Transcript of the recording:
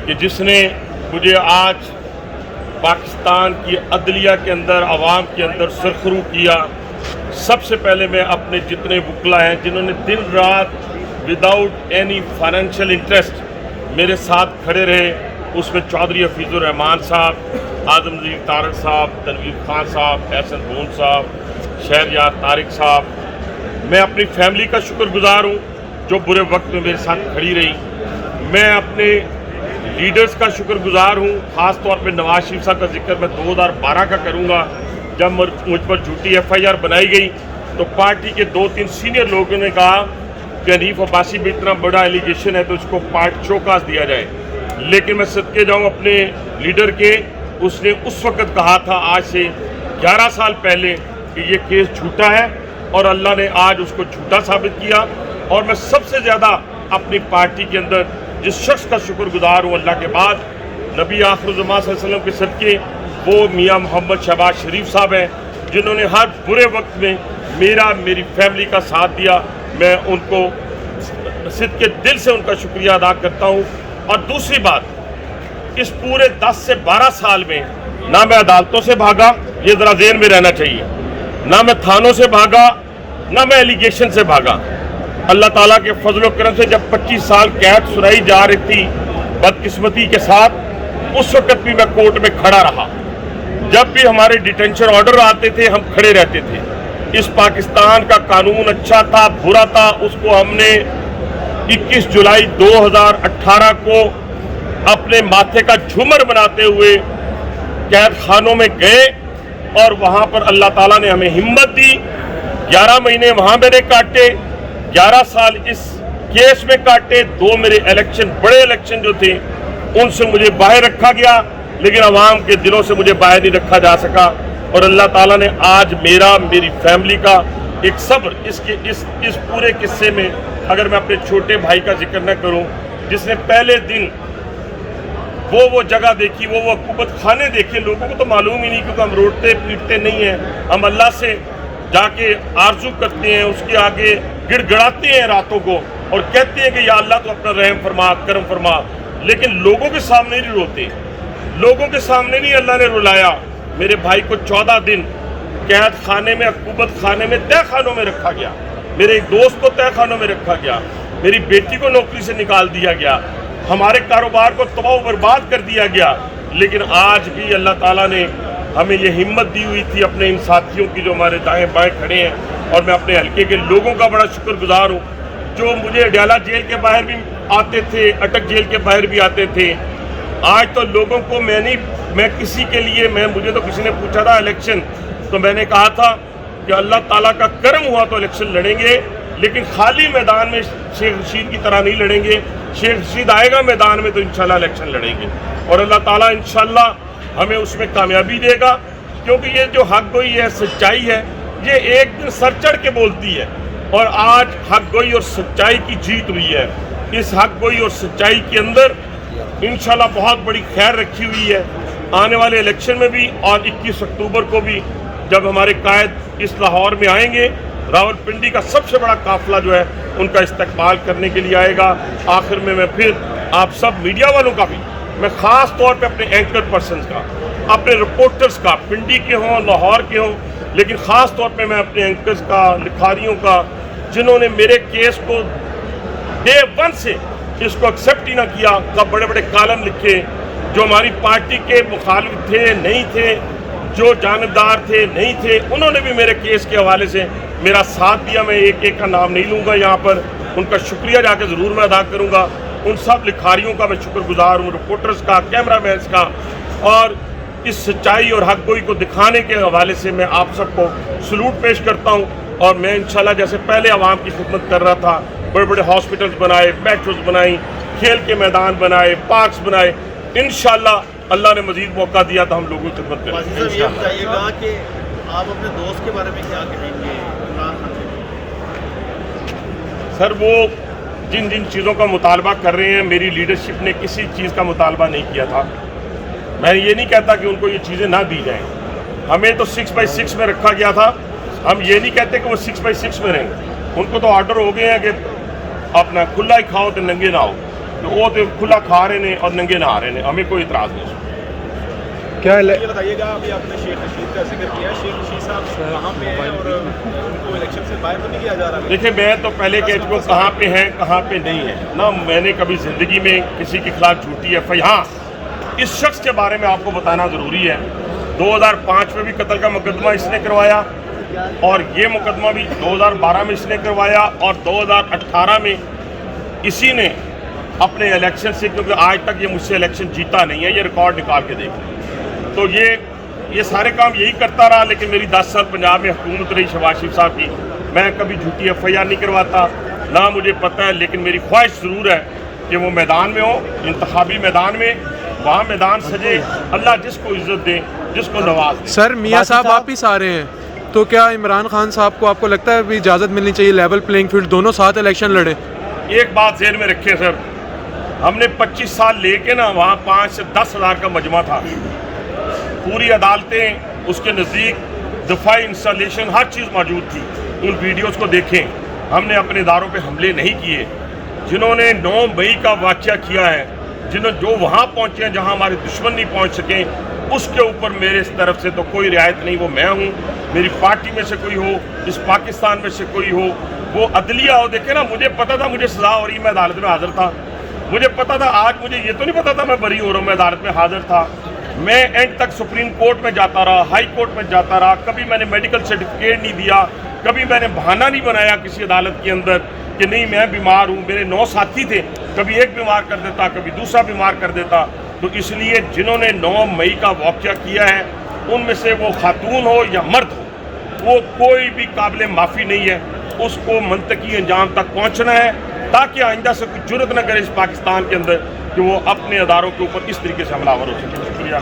کہ جس نے مجھے آج پاکستان کی عدلیہ کے اندر، عوام کے اندر سرخرو کیا. سب سے پہلے میں اپنے جتنے وکلا ہیں جنہوں نے دن رات وداؤٹ اینی فائنینشیل انٹرسٹ میرے ساتھ کھڑے رہے، اس میں چودھری حفیظ الرحمان صاحب، اعظم نذیر طارق صاحب، تنویر خان صاحب، احسن بون صاحب، شہریار طارق صاحب. میں اپنی فیملی کا شکر گزار ہوں جو برے وقت میں میرے ساتھ کھڑی رہی. میں اپنے لیڈرز کا شکر گزار ہوں، خاص طور پہ نواز شریف صاحب کا ذکر میں 2012 کا کروں گا جب مجھ پر جھوٹی FIR بنائی گئی تو پارٹی کے 2-3 سینئر لوگوں نے کہا کہ حنیف عباسی بھی اتنا بڑا ایلیگیشن ہے تو اس کو پارٹ چوکاس دیا جائے. لیکن میں صدقے جاؤں اپنے لیڈر کے، اس نے اس وقت کہا تھا آج سے 11 سال پہلے کہ یہ کیس جھوٹا ہے، اور اللہ نے آج اس کو جھوٹا ثابت کیا. اور میں سب سے زیادہ اپنی پارٹی کے اندر جس شخص کا شکر گزار ہوں اللہ کے بعد، نبی آخر الزمان صلی اللہ علیہ وسلم کے صدقے، وہ میاں محمد شہباز شریف صاحب ہیں جنہوں نے ہر برے وقت میں میری فیملی کا ساتھ دیا. میں ان کو صدقے دل سے ان کا شکریہ ادا کرتا ہوں. اور دوسری بات، اس پورے 10 سے 12 سال میں نہ میں عدالتوں سے بھاگا، یہ ذرا ذہن میں رہنا چاہیے، نہ میں تھانوں سے بھاگا، نہ میں ایلیگیشن سے بھاگا. اللہ تعالیٰ کے فضل و کرم سے جب 25 سال قید سنائی جا رہی تھی بدقسمتی کے ساتھ، اس وقت بھی میں کورٹ میں کھڑا رہا. جب بھی ہمارے ڈیٹینشن آرڈر آتے تھے ہم کھڑے رہتے تھے. اس پاکستان کا قانون اچھا تھا برا تھا، اس کو ہم نے 21 جولائی 2018 کو اپنے ماتھے کا جھومر بناتے ہوئے قید خانوں میں گئے، اور وہاں پر اللہ تعالیٰ نے ہمیں ہمت دی. 11 مہینے وہاں میں نے کاٹے، 11 سال اس کیس میں کاٹے. 2 میرے الیکشن، بڑے الیکشن جو تھے ان سے مجھے باہر رکھا گیا، لیکن عوام کے دلوں سے مجھے باہر نہیں رکھا جا سکا. اور اللہ تعالیٰ نے آج میری فیملی کا ایک صبر، اس پورے قصے میں اگر میں اپنے چھوٹے بھائی کا ذکر نہ کروں جس نے پہلے دن وہ جگہ دیکھی، وہ عقوبت خانے دیکھے. لوگوں کو تو معلوم ہی نہیں کیونکہ ہم روٹتے پیٹتے نہیں ہیں، ہم اللہ سے جا کے آرزو کرتے ہیں، اس کے آگے گڑ گڑاتے ہیں راتوں کو اور کہتے ہیں کہ یا اللہ تو اپنا رحم فرما، کرم فرما. لیکن لوگوں کے سامنے نہیں روتے، لوگوں کے سامنے نہیں اللہ نے رلایا. میرے بھائی کو 14 دن قید خانے میں، عقوبت خانے میں، تہہ خانوں میں رکھا گیا. میرے ایک دوست کو تہہ خانوں میں رکھا گیا، میری بیٹی کو نوکری سے نکال دیا گیا، ہمارے کاروبار کو تباہ و برباد کر دیا گیا. لیکن آج بھی اللہ تعالیٰ نے ہمیں یہ ہمت دی ہوئی تھی اپنے ان ساتھیوں کی جو ہمارے دائیں بائیں کھڑے ہیں. اور میں اپنے حلقے کے لوگوں کا بڑا شکر گزار ہوں جو مجھے اڈیالہ جیل کے باہر بھی آتے تھے، اٹک جیل کے باہر بھی آتے تھے. آج تو لوگوں کو میں کسی کے لیے، مجھے تو کسی نے پوچھا تھا الیکشن، تو میں نے کہا تھا کہ اللہ تعالیٰ کا کرم ہوا تو الیکشن لڑیں گے، لیکن خالی میدان میں شیخ رشید کی طرح نہیں لڑیں گے. شیخ رشید آئے گا میدان میں تو انشاءاللہ الیکشن لڑیں گے، اور اللہ تعالیٰ انشاءاللہ ہمیں اس میں کامیابی دے گا. کیونکہ یہ جو حق گوئی ہے، سچائی ہے، یہ ایک دن سر چڑھ کے بولتی ہے، اور آج حق گوئی اور سچائی کی جیت ہوئی ہے. اس حق گوئی اور سچائی کے اندر انشاءاللہ بہت بڑی خیر رکھی ہوئی ہے. آنے والے الیکشن میں بھی، اور 21 اکتوبر کو بھی جب ہمارے قائد اس لاہور میں آئیں گے، راولپنڈی کا سب سے بڑا قافلہ جو ہے ان کا استقبال کرنے کے لیے آئے گا. آخر میں پھر آپ سب میڈیا والوں کا بھی، میں خاص طور پہ اپنے اینکر پرسنز کا، اپنے رپورٹرز کا، پنڈی کے ہوں، لاہور کے ہوں، لیکن خاص طور پہ میں اپنے اینکرز کا، لکھاریوں کا، جنہوں نے میرے کیس کو ڈے 1 سے اس کو ایکسیپٹ ہی نہ کیا، کا بڑے بڑے کالم لکھے، جو ہماری پارٹی کے مخالف تھے نہیں تھے، جو جانبدار تھے نہیں تھے، انہوں نے بھی میرے کیس کے حوالے سے میرا ساتھ دیا. میں ایک ایک کا نام نہیں لوں گا یہاں پر، ان کا شکریہ جا کے ضرور میں ادا کروں گا. ان سب لکھاریوں کا میں شکر گزار ہوں، رپورٹرز کا، کیمرہ مینز کا. اور اس سچائی اور حق گوئی کو دکھانے کے حوالے سے میں آپ سب کو سلوٹ پیش کرتا ہوں. اور میں انشاءاللہ جیسے پہلے عوام کی خدمت کر رہا تھا، بڑے بڑے ہاسپٹلز بنائے، میٹروز بنائی، کھیل کے میدان بنائے، پارکس بنائے، انشاءاللہ اللہ نے مزید موقع دیا تو ہم لوگوں کی خدمت کریں گے. یہ بتائیے گا کہ آپ اپنے دوست کے بارے میں کیا کہیں گے عمران خان؟ سر، وہ جن چیزوں کا مطالبہ کر رہے ہیں، میری لیڈرشپ نے کسی چیز کا مطالبہ نہیں کیا تھا. میں یہ نہیں کہتا کہ ان کو یہ چیزیں نہ دی جائیں. ہمیں تو 6x6 میں رکھا گیا تھا. ہم یہ نہیں کہتے کہ وہ 6x6 میں رہیں. ان کو تو آرڈر ہو گئے ہیں کہ اپنا کھلا ہی کھاؤ تو ننگے نہ ہو. تو وہ تو کھلا کھا رہے ہیں اور ننگے نہا رہے ہیں, ہمیں کوئی اعتراض نہیں. کیا یہ بتائیے گا, ابھی آپ نے شیخ رشید کا ذکر کیا, شیخ رشید صاحب کہاں پہ ہیں اور ان کو الیکشن سے باہر تو نہیں کیا جا رہا؟ دیکھیں میں تو پہلے کہہ چکا ہوں کہاں پہ ہیں کہاں پہ نہیں ہیں نہ میں نے کبھی زندگی میں کسی کے خلاف جھوٹی ایف آئی. ہاں اس شخص کے بارے میں آپ کو بتانا ضروری ہے, 2005 میں بھی قتل کا مقدمہ اس نے کروایا اور یہ مقدمہ بھی 2012 میں اس نے کروایا اور 2018 میں اسی نے اپنے الیکشن سے, کیونکہ آج تک یہ مجھ سے الیکشن جیتا نہیں ہے, یہ ریکارڈ نکال کے دیکھ لیں. تو یہ سارے کام یہی کرتا رہا, لیکن میری 10 سال پنجاب میں حکومت رہی شہباز شریف صاحب کی, میں کبھی جھوٹی ایف آئی آر نہیں کرواتا, نہ مجھے پتہ ہے, لیکن میری خواہش ضرور ہے کہ وہ میدان میں ہو, انتخابی میدان میں, وہاں میدان سجے, اللہ جس کو عزت دے, جس کو نواز دے. سر میاں صاحب آپ ہی سارے ہیں, تو کیا عمران خان صاحب کو آپ کو لگتا ہے بھی اجازت ملنی چاہیے لیول پلینگ فیلڈ, دونوں ساتھ الیکشن لڑیں؟ ایک بات ذہن میں رکھیں سر, ہم نے 25 سال لے کے نا وہاں 5 سے 10 ہزار کا مجمع تھا, پوری عدالتیں اس کے نزدیک, دفاعی انسٹالیشن ہر چیز موجود تھی. ان ویڈیوز کو دیکھیں, ہم نے اپنے اداروں پہ حملے نہیں کیے. جنہوں نے 9 مئی کا واقعہ کیا ہے, جو وہاں پہنچے ہیں جہاں ہمارے دشمن نہیں پہنچ سکیں, اس کے اوپر میرے اس طرف سے تو کوئی رعایت نہیں. وہ میں ہوں, میری پارٹی میں سے کوئی ہو, اس پاکستان میں سے کوئی ہو, وہ عدلیہ ہو. دیکھیں نا, مجھے پتا تھا مجھے سزا ہو رہی, میں عدالت میں حاضر تھا. مجھے پتا تھا, آج مجھے یہ تو نہیں پتا تھا میں بری ہو رہا ہوں, میں عدالت میں حاضر تھا. میں اینڈ تک سپریم کورٹ میں جاتا رہا, ہائی کورٹ میں جاتا رہا, کبھی میں نے میڈیکل سرٹیفکیٹ نہیں دیا, کبھی میں نے بہانہ نہیں بنایا کسی عدالت کے اندر کہ نہیں میں بیمار ہوں. میرے 9 ساتھی تھے, کبھی ایک بیمار کر دیتا, کبھی دوسرا بیمار کر دیتا. تو اس لیے جنہوں نے 9 مئی کا واقعہ کیا ہے, ان میں سے وہ خاتون ہو یا مرد ہو, وہ کوئی بھی قابل معافی نہیں ہے. اس کو منطقی انجام تک پہنچنا ہے تاکہ آئندہ سے کوئی جرت نہ کرے اس پاکستان کے اندر کہ وہ اپنے اداروں کے اوپر اس طریقے سے حملہ آور ہو سکے. شکریہ.